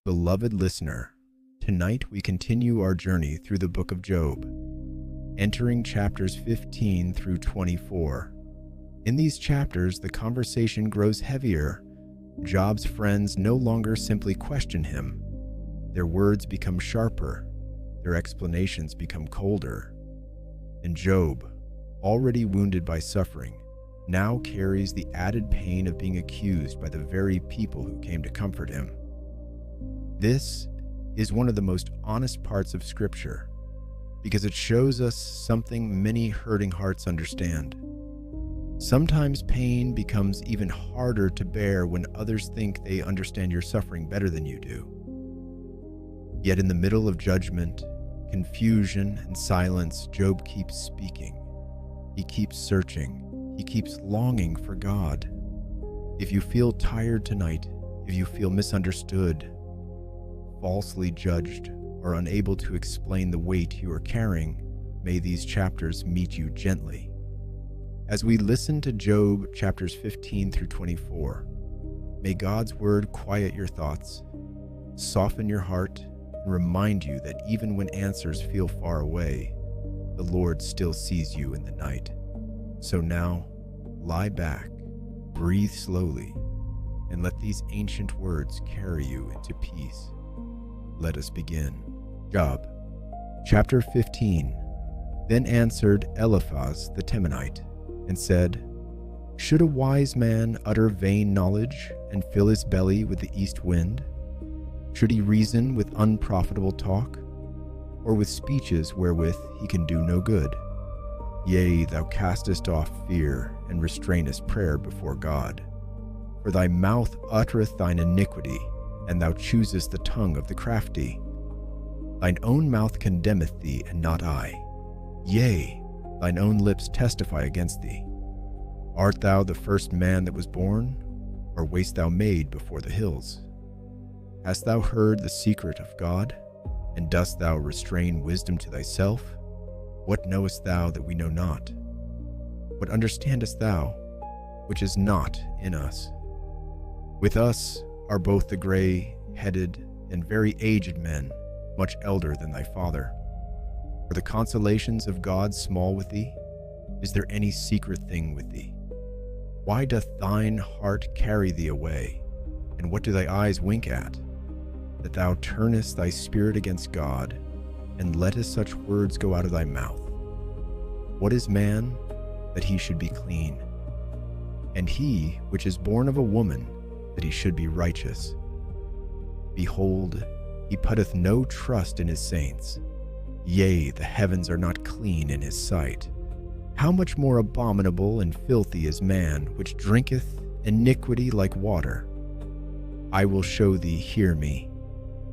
Beloved listener, tonight we continue our journey through the book of Job, entering chapters 15 through 24. In these chapters, the conversation grows heavier. Job's friends no longer simply question him. Their words become sharper, their explanations become colder. And Job, already wounded by suffering, now carries the added pain of being accused by the very people who came to comfort him. This is one of the most honest parts of Scripture because it shows us something many hurting hearts understand. Sometimes pain becomes even harder to bear when others think they understand your suffering better than you do. Yet in the middle of judgment, confusion, and silence, Job keeps speaking. He keeps searching. He keeps longing for God. If you feel tired tonight, if you feel misunderstood, falsely judged, or unable to explain the weight you are carrying, may these chapters meet you gently. As we listen to Job chapters 15 through 24, may God's word quiet your thoughts, soften your heart, and remind you that even when answers feel far away, the Lord still sees you in the night. So now, lie back, breathe slowly, and let these ancient words carry you into peace. Let us begin. Job, chapter 15. Then answered Eliphaz the Temanite, and said, Should a wise man utter vain knowledge, and fill his belly with the east wind? Should he reason with unprofitable talk, or with speeches wherewith he can do no good? Yea, thou castest off fear, and restrainest prayer before God. For thy mouth uttereth thine iniquity, and thou choosest the tongue of the crafty. Thine own mouth condemneth thee, and not I. Yea, thine own lips testify against thee. Art thou the first man that was born, or wast thou made before the hills? Hast thou heard the secret of God, and dost thou restrain wisdom to thyself? What knowest thou that we know not? What understandest thou, which is not in us? With us are both the gray-headed and very aged men, much elder than thy father. Are the consolations of God small with thee? Is there any secret thing with thee? Why doth thine heart carry thee away? And what do thy eyes wink at? That thou turnest thy spirit against God, and lettest such words go out of thy mouth. What is man, that he should be clean? And he which is born of a woman, that he should be righteous. Behold, he putteth no trust in his saints. Yea, the heavens are not clean in his sight. How much more abominable and filthy is man, which drinketh iniquity like water? I will show thee, hear me,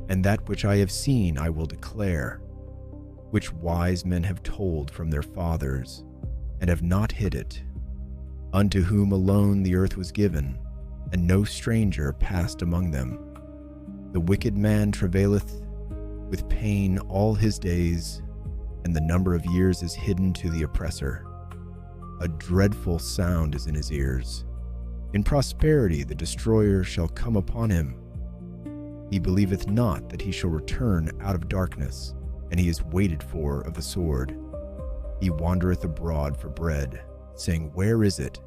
and that which I have seen I will declare, which wise men have told from their fathers, and have not hid it, unto whom alone the earth was given, and no stranger passed among them. The wicked man travaileth with pain all his days, and the number of years is hidden to the oppressor. A dreadful sound is in his ears. In prosperity the destroyer shall come upon him. He believeth not that he shall return out of darkness, and he is waited for of the sword. He wandereth abroad for bread, saying, Where is it?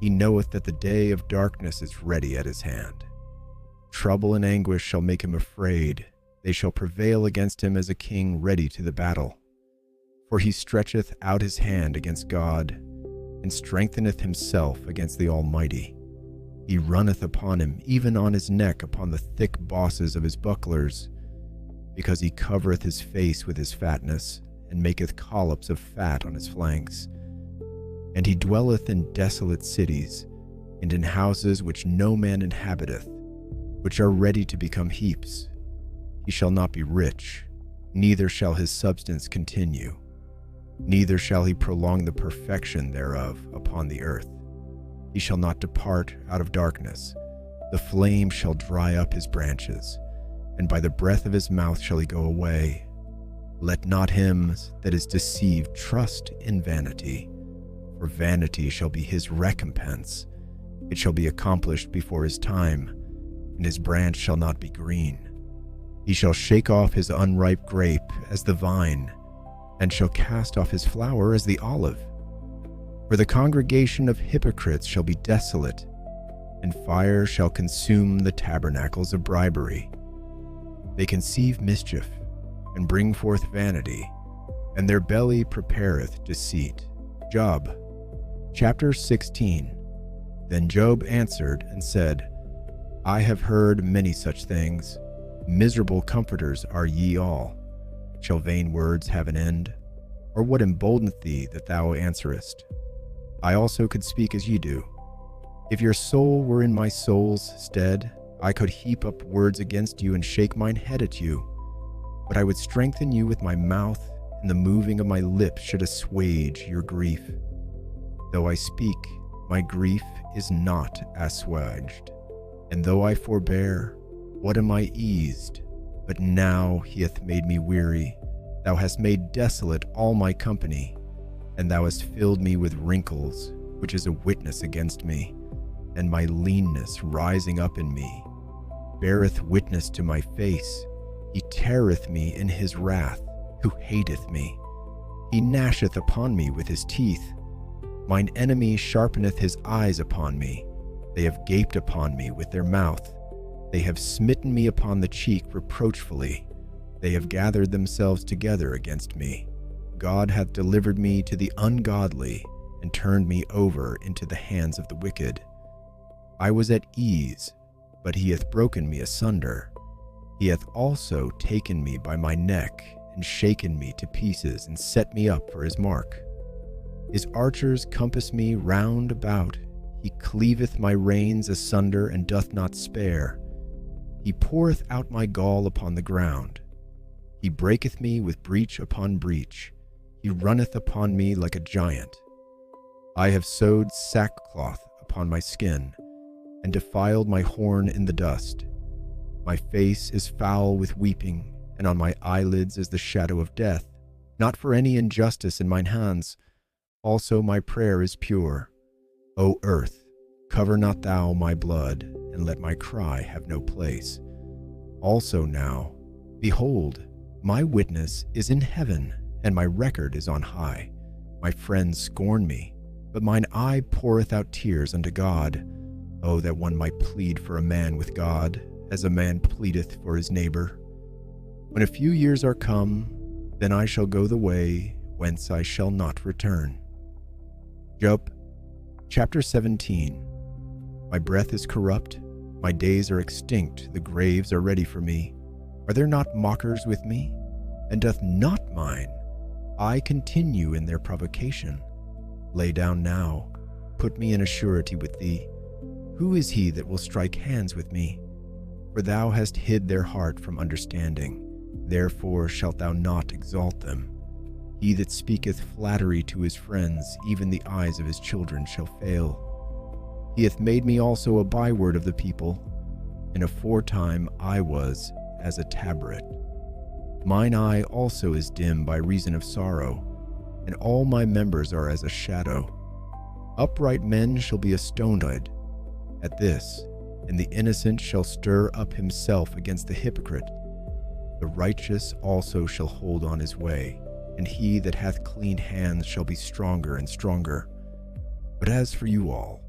He knoweth that the day of darkness is ready at his hand. Trouble and anguish shall make him afraid. They shall prevail against him as a king ready to the battle. For he stretcheth out his hand against God, and strengtheneth himself against the Almighty. He runneth upon him, even on his neck, upon the thick bosses of his bucklers, because he covereth his face with his fatness, and maketh collops of fat on his flanks. And he dwelleth in desolate cities, and in houses which no man inhabiteth, which are ready to become heaps. He shall not be rich, neither shall his substance continue, neither shall he prolong the perfection thereof upon the earth. He shall not depart out of darkness. The flame shall dry up his branches, and by the breath of his mouth shall he go away. Let not him that is deceived trust in vanity, for vanity shall be his recompense. It shall be accomplished before his time. and his branch shall not be green. He shall shake off his unripe grape as the vine, and shall cast off his flower as the olive. For the congregation of hypocrites shall be desolate, and fire shall consume the tabernacles of bribery. They conceive mischief, and bring forth vanity, and their belly prepareth deceit. Job, chapter 16. Then Job answered and said, I have heard many such things. Miserable comforters are ye all. Shall vain words have an end? Or what emboldeneth thee that thou answerest? I also could speak as ye do. If your soul were in my soul's stead, I could heap up words against you and shake mine head at you. But I would strengthen you with my mouth, and the moving of my lips should assuage your grief. Though I speak, my grief is not assuaged. And though I forbear, what am I eased? But now he hath made me weary. Thou hast made desolate all my company, and thou hast filled me with wrinkles, which is a witness against me, and my leanness rising up in me beareth witness to my face. He teareth me in his wrath, who hateth me. He gnasheth upon me with his teeth. Mine enemy sharpeneth his eyes upon me. They have gaped upon me with their mouth. They have smitten me upon the cheek reproachfully. They have gathered themselves together against me. God hath delivered me to the ungodly, and turned me over into the hands of the wicked. I was at ease, but he hath broken me asunder. He hath also taken me by my neck, and shaken me to pieces, and set me up for his mark. His archers compass me round about. He cleaveth my reins asunder, and doth not spare. He poureth out my gall upon the ground. He breaketh me with breach upon breach. He runneth upon me like a giant. I have sewed sackcloth upon my skin, and defiled my horn in the dust. My face is foul with weeping, and on my eyelids is the shadow of death, not for any injustice in mine hands. Also my prayer is pure. O earth, cover not thou my blood, and let my cry have no place. Also now, behold, my witness is in heaven, and my record is on high. My friends scorn me, but mine eye poureth out tears unto God. Oh, that one might plead for a man with God, as a man pleadeth for his neighbor. When a few years are come, then I shall go the way whence I shall not return. Job, chapter 17. My breath is corrupt, my days are extinct, the graves are ready for me. Are there not mockers with me? And doth not mine eye continue in their provocation? Lay down now, put me in a surety with thee. Who is he that will strike hands with me? For thou hast hid their heart from understanding, therefore shalt thou not exalt them. He that speaketh flattery to his friends, even the eyes of his children shall fail. He hath made me also a byword of the people, and aforetime I was as a tabrets. Mine eye also is dim by reason of sorrow, and all my members are as a shadow. Upright men shall be astonished at this, and the innocent shall stir up himself against the hypocrite. The righteous also shall hold on his way, and he that hath clean hands shall be stronger and stronger. But as for you all,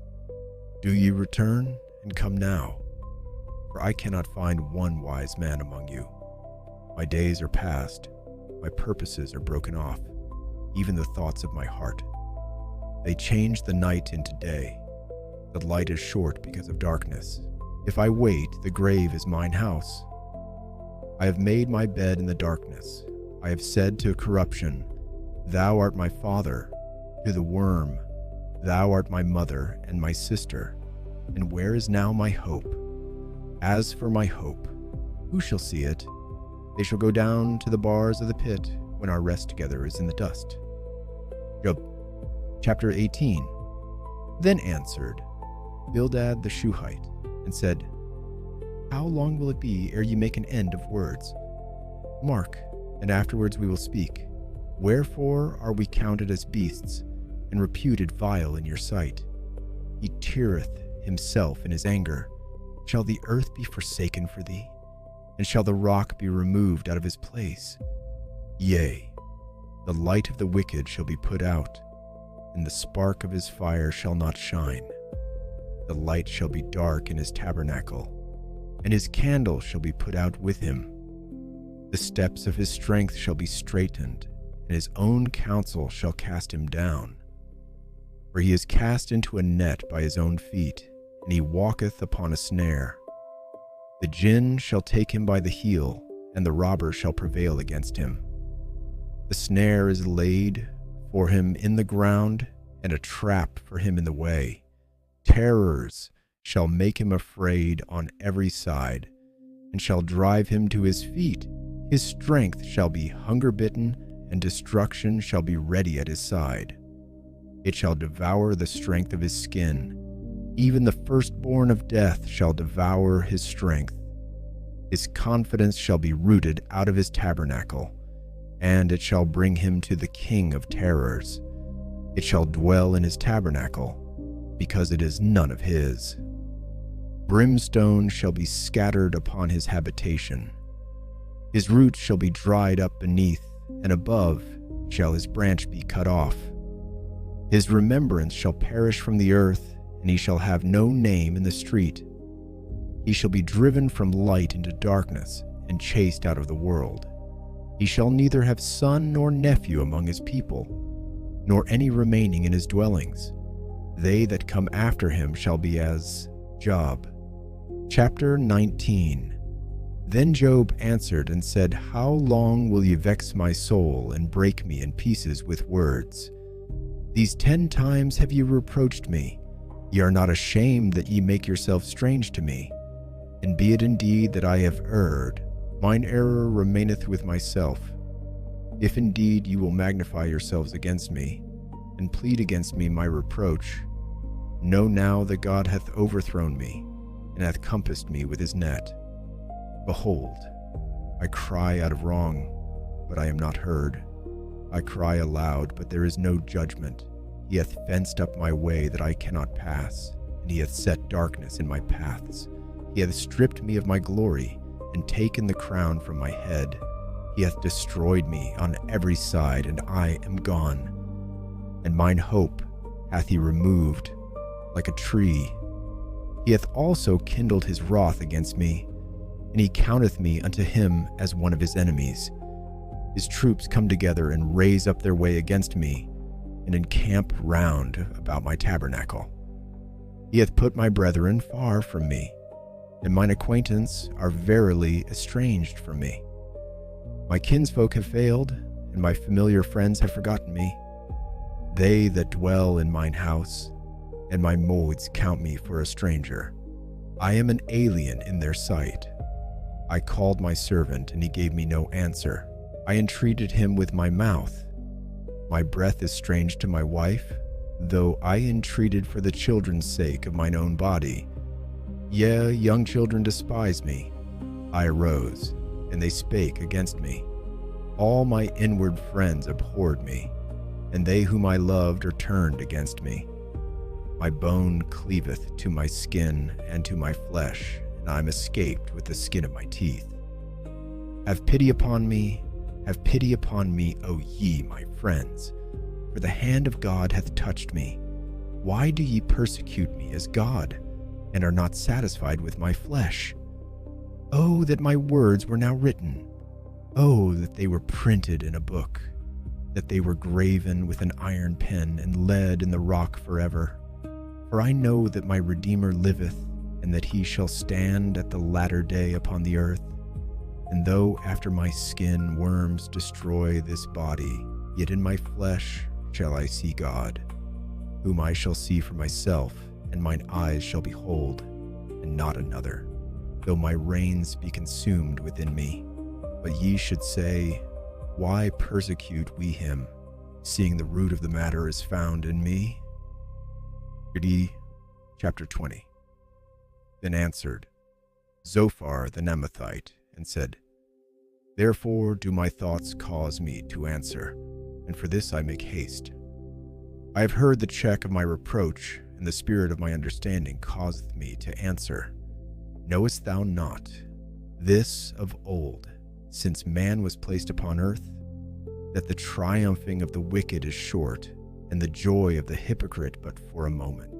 do ye return and come now? For I cannot find one wise man among you. My days are past, my purposes are broken off, even the thoughts of my heart. They change the night into day. The light is short because of darkness. If I wait, the grave is mine house. I have made my bed in the darkness. I have said to corruption, Thou art my father. To the worm, Thou art my mother and my sister. And where is now my hope? As for my hope, who shall see it? They shall go down to the bars of the pit when our rest together is in the dust. Job, chapter 18. Then answered Bildad the Shuhite, and said, How long will it be ere ye make an end of words? Mark, and afterwards we will speak. Wherefore are we counted as beasts, and reputed vile in your sight? He teareth himself in his anger. Shall the earth be forsaken for thee? And shall the rock be removed out of his place? Yea, the light of the wicked shall be put out, and the spark of his fire shall not shine. The light shall be dark in his tabernacle, and his candle shall be put out with him. The steps of his strength shall be straitened, and his own counsel shall cast him down. For he is cast into a net by his own feet, and he walketh upon a snare. The gin shall take him by the heel, and the robber shall prevail against him. The snare is laid for him in the ground, and a trap for him in the way. Terrors shall make him afraid on every side, and shall drive him to his feet. His strength shall be hunger-bitten, and destruction shall be ready at his side. It shall devour the strength of his skin. Even the firstborn of death shall devour his strength. His confidence shall be rooted out of his tabernacle, and it shall bring him to the king of terrors. It shall dwell in his tabernacle, because it is none of his. Brimstone shall be scattered upon his habitation. His roots shall be dried up beneath, and above shall his branch be cut off. His remembrance shall perish from the earth, and he shall have no name in the street. He shall be driven from light into darkness, and chased out of the world. He shall neither have son nor nephew among his people, nor any remaining in his dwellings. They that come after him shall be as Job. Chapter 19. Then Job answered and said, How long will ye vex my soul, and break me in pieces with words? These 10 times have ye reproached me. Ye are not ashamed that ye make yourselves strange to me. And be it indeed that I have erred, mine error remaineth with myself. If indeed you will magnify yourselves against me, and plead against me my reproach, know now that God hath overthrown me, and hath compassed me with his net. Behold, I cry out of wrong, but I am not heard. I cry aloud, but there is no judgment. He hath fenced up my way that I cannot pass, and he hath set darkness in my paths. He hath stripped me of my glory, and taken the crown from my head. He hath destroyed me on every side, and I am gone. And mine hope hath he removed like a tree. He hath also kindled his wrath against me, and he counteth me unto him as one of his enemies. His troops come together and raise up their way against me, and encamp round about my tabernacle. He hath put my brethren far from me, and mine acquaintance are verily estranged from me. My kinsfolk have failed, and my familiar friends have forgotten me. They that dwell in mine house, and my modes count me for a stranger. I am an alien in their sight. I called my servant, and he gave me no answer. I entreated him with my mouth. My breath is strange to my wife, though I entreated for the children's sake of mine own body. Yea, young children despise me. I arose, and they spake against me. All my inward friends abhorred me, and they whom I loved are turned against me. My bone cleaveth to my skin and to my flesh, and I am escaped with the skin of my teeth. Have pity upon me, O ye my friends, for the hand of God hath touched me. Why do ye persecute me as God, and are not satisfied with my flesh? Oh, that my words were now written! Oh, that they were printed in a book, that they were graven with an iron pen and lead in the rock forever. For I know that my Redeemer liveth, and that he shall stand at the latter day upon the earth. And though after my skin worms destroy this body, yet in my flesh shall I see God, whom I shall see for myself, and mine eyes shall behold, and not another, though my reins be consumed within me. But ye should say, Why persecute we him, seeing the root of the matter is found in me? Chapter 20. Then answered Zophar the Naamathite, and said, Therefore do my thoughts cause me to answer, and for this I make haste. I have heard the check of my reproach, and the spirit of my understanding causeth me to answer. Knowest thou not this of old, since man was placed upon earth, that the triumphing of the wicked is short, and the joy of the hypocrite but for a moment?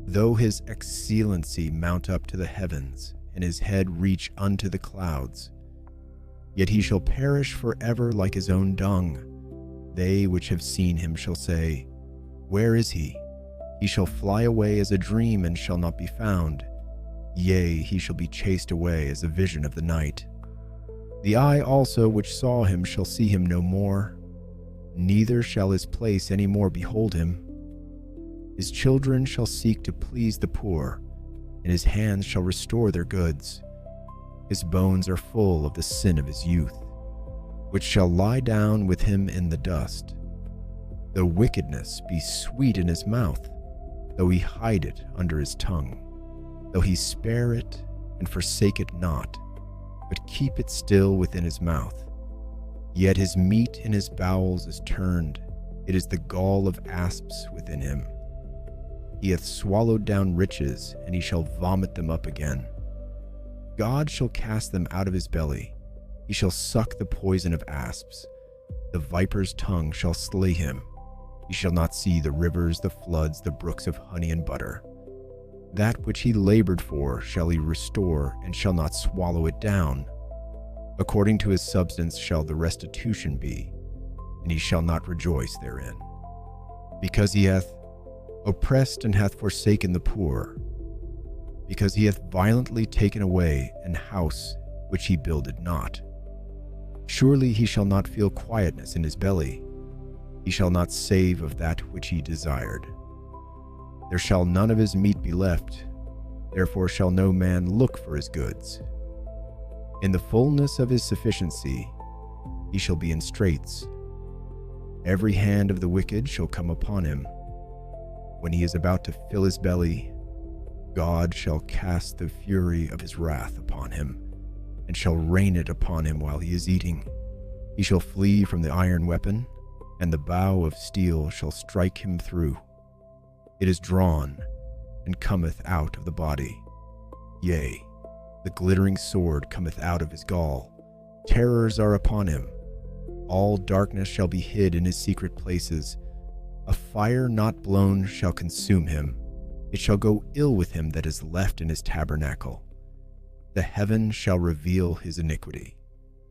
Though his excellency mount up to the heavens, and his head reach unto the clouds, yet he shall perish forever like his own dung. They which have seen him shall say, Where is he? He shall fly away as a dream, and shall not be found. Yea, he shall be chased away as a vision of the night. The eye also which saw him shall see him no more, neither shall his place any more behold him. His children shall seek to please the poor, and his hands shall restore their goods. His bones are full of the sin of his youth, which shall lie down with him in the dust. Though wickedness be sweet in his mouth, though he hide it under his tongue, though he spare it and forsake it not, but keep it still within his mouth, yet his meat in his bowels is turned, it is the gall of asps within him. He hath swallowed down riches, and he shall vomit them up again. God shall cast them out of his belly. He shall suck the poison of asps. The viper's tongue shall slay him. He shall not see the rivers, the floods, the brooks of honey and butter. That which he labored for shall he restore, and shall not swallow it down. According to his substance shall the restitution be, and he shall not rejoice therein. Because he hath oppressed and hath forsaken the poor, because he hath violently taken away an house which he builded not. Surely he shall not feel quietness in his belly. He shall not save of that which he desired. There shall none of his meat be left, therefore shall no man look for his goods. In the fullness of his sufficiency he shall be in straits. Every hand of the wicked shall come upon him. When he is about to fill his belly, God shall cast the fury of his wrath upon him, and shall rain it upon him while he is eating. He shall flee from the iron weapon, and the bow of steel shall strike him through. It is drawn, and cometh out of the body. Yea, the glittering sword cometh out of his gall. Terrors are upon him. All darkness shall be hid in his secret places. A fire not blown shall consume him. It shall go ill with him that is left in his tabernacle. The heaven shall reveal his iniquity.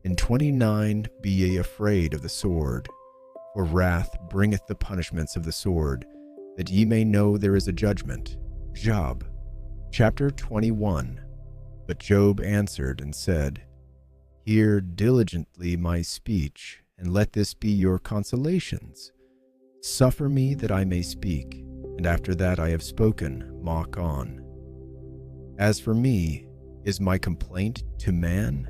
In 29, be ye afraid of the sword, for wrath bringeth the punishments of the sword, that ye may know there is a judgment. Job, chapter 21. But Job answered and said, Hear diligently my speech, and let this be your consolations. Suffer me that I may speak, and after that I have spoken, mock on. As for me, is my complaint to man?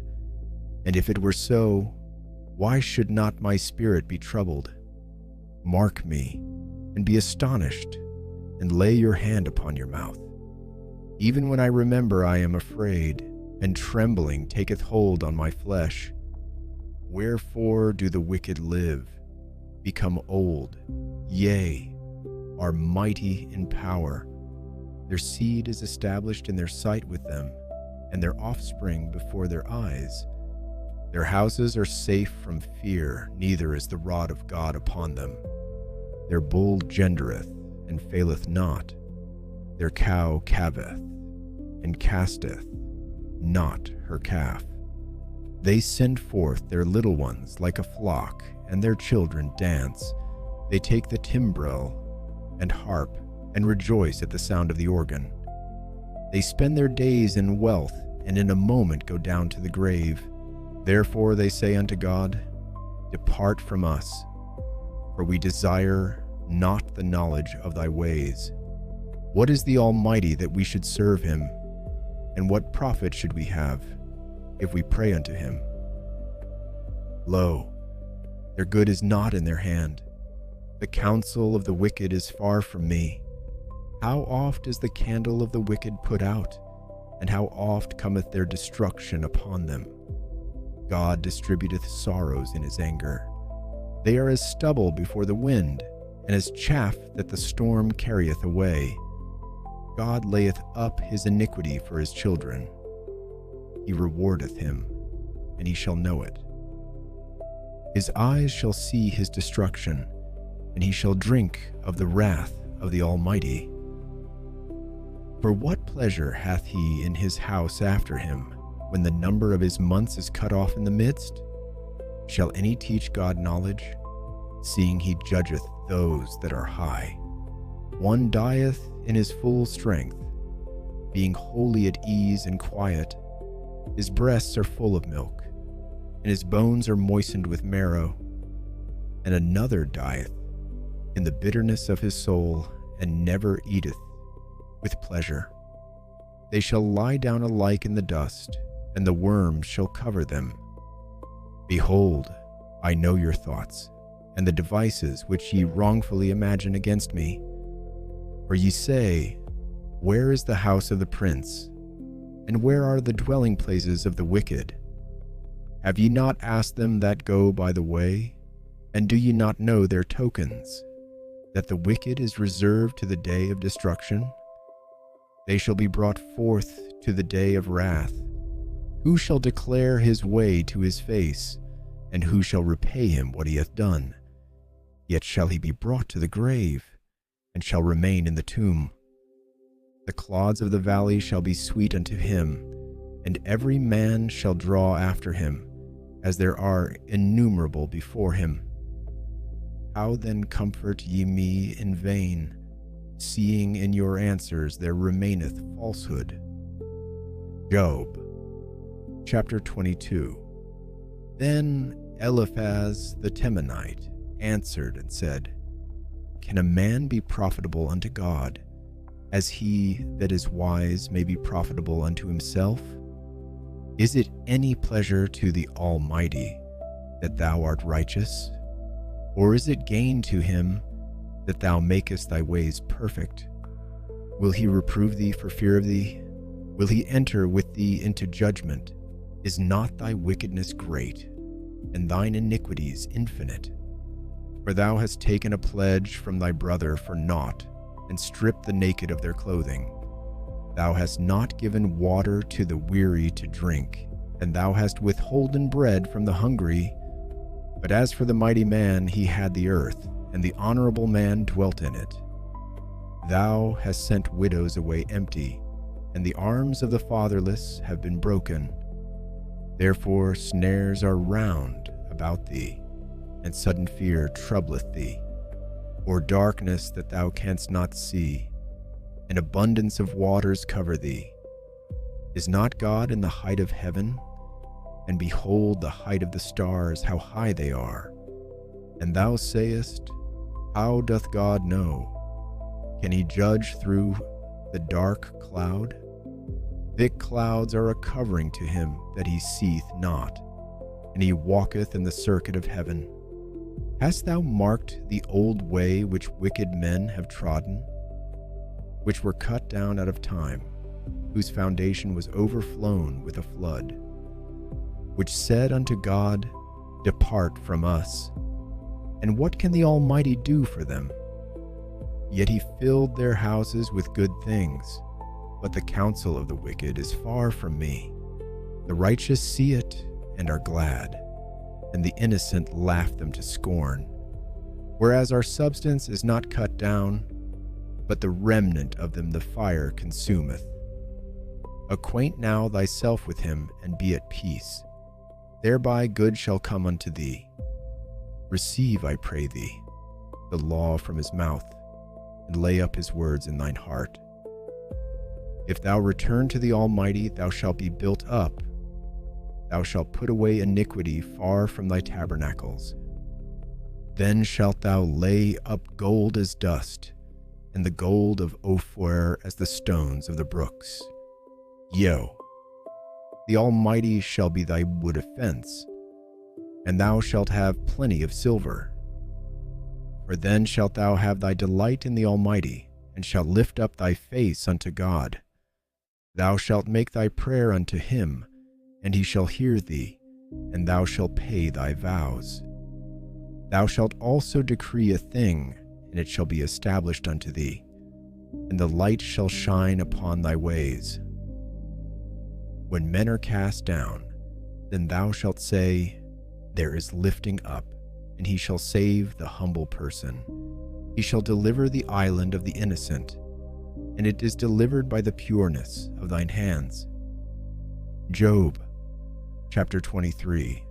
And if it were so, why should not my spirit be troubled? Mark me, and be astonished, and lay your hand upon your mouth. Even when I remember, I am afraid, and trembling taketh hold on my flesh. Wherefore do the wicked live, become old, yea, are mighty in power? Their seed is established in their sight with them, and their offspring before their eyes. Their houses are safe from fear, neither is the rod of God upon them. Their bull gendereth, and faileth not. Their cow calveth, and casteth not her calf. They send forth their little ones like a flock, and their children dance. They take the timbrel and harp, and rejoice at the sound of the organ. They spend their days in wealth, and in a moment go down to the grave. Therefore they say unto God, Depart from us, for we desire not the knowledge of thy ways. What is the Almighty that we should serve him? And what profit should we have if we pray unto him? Lo, their good is not in their hand. The counsel of the wicked is far from me. How oft is the candle of the wicked put out, and how oft cometh their destruction upon them? God distributeth sorrows in his anger. They are as stubble before the wind, and as chaff that the storm carrieth away. God layeth up his iniquity for his children. He rewardeth him, and he shall know it. His eyes shall see his destruction, and he shall drink of the wrath of the Almighty. For what pleasure hath he in his house after him, when the number of his months is cut off in the midst? Shall any teach God knowledge, seeing he judgeth those that are high? One dieth in his full strength, being wholly at ease and quiet. His breasts are full of milk, and his bones are moistened with marrow. And another dieth in the bitterness of his soul, and never eateth with pleasure. They shall lie down alike in the dust, and the worms shall cover them. Behold, I know your thoughts, and the devices which ye wrongfully imagine against me. For ye say, Where is the house of the prince? And where are the dwelling places of the wicked? Have ye not asked them that go by the way? And do ye not know their tokens, that the wicked is reserved to the day of destruction? They shall be brought forth to the day of wrath. Who shall declare his way to his face, and who shall repay him what he hath done? Yet shall he be brought to the grave, and shall remain in the tomb. The clods of the valley shall be sweet unto him, and every man shall draw after him, as there are innumerable before him. How then comfort ye me in vain, seeing in your answers there remaineth falsehood? Job chapter 22. Then Eliphaz the Temanite answered and said, Can a man be profitable unto God, as he that is wise may be profitable unto himself? Is it any pleasure to the Almighty that thou art righteous? Or is it gain to him that thou makest thy ways perfect? Will he reprove thee for fear of thee? Will he enter with thee into judgment? Is not thy wickedness great, and thine iniquities infinite? For thou hast taken a pledge from thy brother for naught, and stripped the naked of their clothing. Thou hast not given water to the weary to drink, and thou hast withholden bread from the hungry. But as for the mighty man, he had the earth, and the honorable man dwelt in it. Thou hast sent widows away empty, and the arms of the fatherless have been broken. Therefore snares are round about thee, and sudden fear troubleth thee, or darkness that thou canst not see, and abundance of waters cover thee. Is not God in the height of heaven? And behold the height of the stars, how high they are. And thou sayest, How doth God know? Can he judge through the dark cloud? Thick clouds are a covering to him that he seeth not, and he walketh in the circuit of heaven. Hast thou marked the old way which wicked men have trodden, which were cut down out of time, whose foundation was overflown with a flood, which said unto God, Depart from us. And what can the Almighty do for them? Yet he filled their houses with good things, but the counsel of the wicked is far from me. The righteous see it and are glad, and the innocent laugh them to scorn. Whereas our substance is not cut down, but the remnant of them the fire consumeth. Acquaint now thyself with him, and be at peace. Thereby good shall come unto thee. Receive, I pray thee, the law from his mouth, and lay up his words in thine heart. If thou return to the Almighty, thou shalt be built up. Thou shalt put away iniquity far from thy tabernacles. Then shalt thou lay up gold as dust, and the gold of Ophir as the stones of the brooks. Yea, the Almighty shall be thy wood of fence, and thou shalt have plenty of silver. For then shalt thou have thy delight in the Almighty, and shalt lift up thy face unto God. Thou shalt make thy prayer unto him, and he shall hear thee, and thou shalt pay thy vows. Thou shalt also decree a thing, and it shall be established unto thee. and the light shall shine upon thy ways. When men are cast down, then thou shalt say, There is lifting up, and he shall save the humble person. He shall deliver the island of the innocent, and it is delivered by the pureness of thine hands. Job, chapter 23.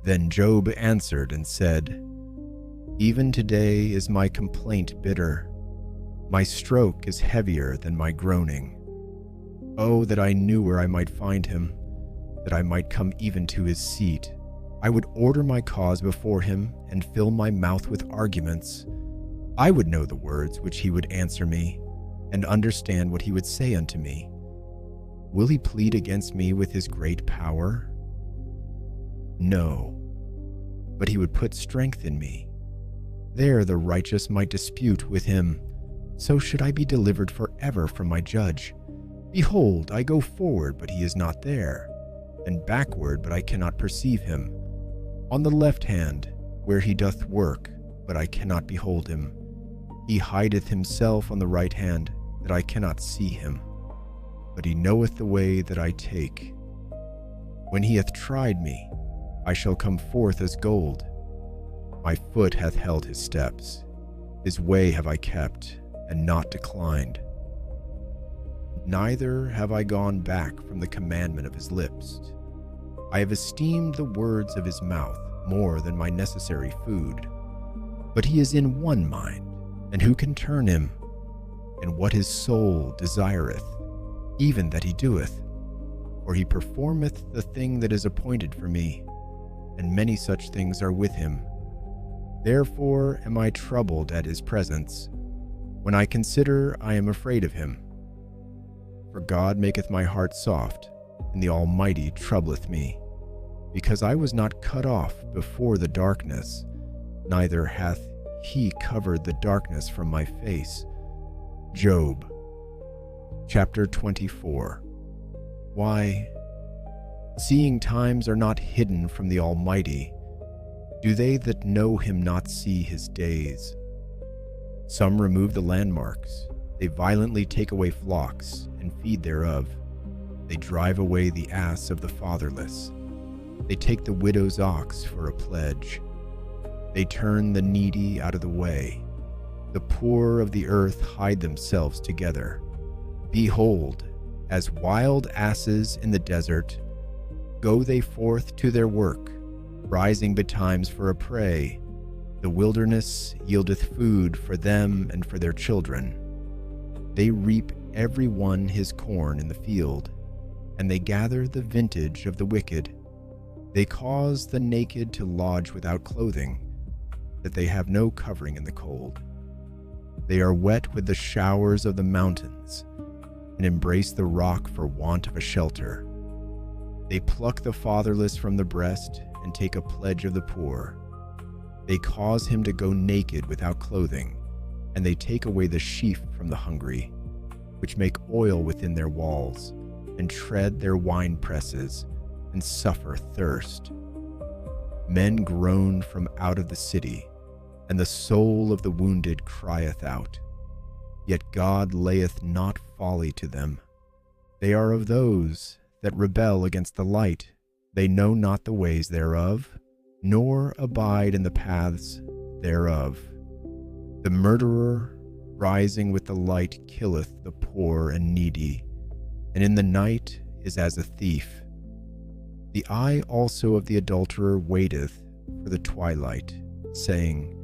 Then Job answered and said, Even today is my complaint bitter. My stroke is heavier than my groaning. Oh, that I knew where I might find him, that I might come even to his seat. I would order my cause before him and fill my mouth with arguments. I would know the words which he would answer me, and understand what he would say unto me. Will he plead against me with his great power? No, but he would put strength in me. There the righteous might dispute with him. So should I be delivered forever from my judge. Behold, I go forward, but he is not there, and backward, but I cannot perceive him. On the left hand, where he doth work, but I cannot behold him. He hideth himself on the right hand, that I cannot see him. But he knoweth the way that I take. When he hath tried me, I shall come forth as gold. My foot hath held his steps. His way have I kept, and not declined. Neither have I gone back from the commandment of his lips. I have esteemed the words of his mouth more than my necessary food. But he is in one mind, and who can turn him? And what his soul desireth, even that he doeth. For he performeth the thing that is appointed for me, and many such things are with him. Therefore am I troubled at his presence. When I consider, I am afraid of him. For God maketh my heart soft, and the Almighty troubleth me. Because I was not cut off before the darkness, neither hath he covered the darkness from my face. Job, chapter 24. Why, seeing times are not hidden from the Almighty, do they that know him not see his days? Some remove the landmarks. They violently take away flocks, and feed thereof. They drive away the ass of the fatherless. They take the widow's ox for a pledge. They turn the needy out of the way. The poor of the earth hide themselves together. Behold, as wild asses in the desert, go they forth to their work, rising betimes for a prey. The wilderness yieldeth food for them and for their children. They reap every one his corn in the field, and they gather the vintage of the wicked. They cause the naked to lodge without clothing, that they have no covering in the cold. They are wet with the showers of the mountains, and embrace the rock for want of a shelter. They pluck the fatherless from the breast, and take a pledge of the poor. They cause him to go naked without clothing, and they take away the sheaf from the hungry, which make oil within their walls, and tread their wine presses, and suffer thirst. Men groan from out of the city, and the soul of the wounded crieth out. Yet God layeth not folly to them. They are of those that rebel against the light. They know not the ways thereof, nor abide in the paths thereof. The murderer rising with the light killeth the poor and needy, and in the night is as a thief. The eye also of the adulterer waiteth for the twilight, saying,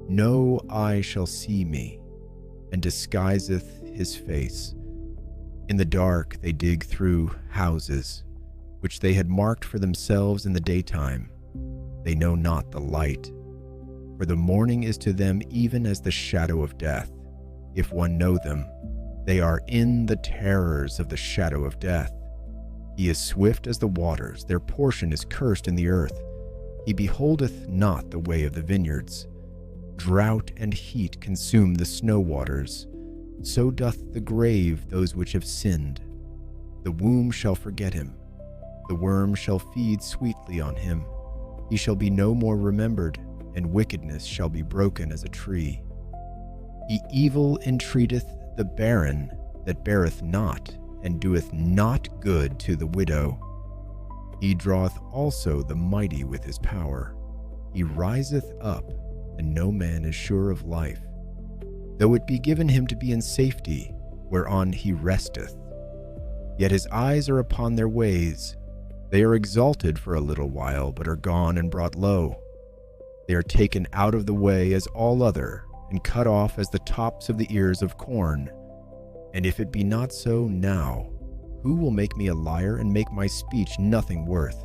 No eye shall see me, and disguiseth his face. In the dark they dig through houses, which they had marked for themselves in the daytime. They know not the light. For the morning is to them even as the shadow of death. If one know them, they are in the terrors of the shadow of death. He is swift as the waters, their portion is cursed in the earth. He beholdeth not the way of the vineyards. Drought and heat consume the snow waters. So doth the grave those which have sinned. The womb shall forget him. The worm shall feed sweetly on him. He shall be no more remembered, and wickedness shall be broken as a tree. He evil entreateth the barren that beareth not, and doeth not good to the widow. He draweth also the mighty with his power. He riseth up, and no man is sure of life. Though it be given him to be in safety, whereon he resteth. Yet his eyes are upon their ways. They are exalted for a little while, but are gone and brought low. They are taken out of the way as all other, and cut off as the tops of the ears of corn. And if it be not so now, who will make me a liar and make my speech nothing worth?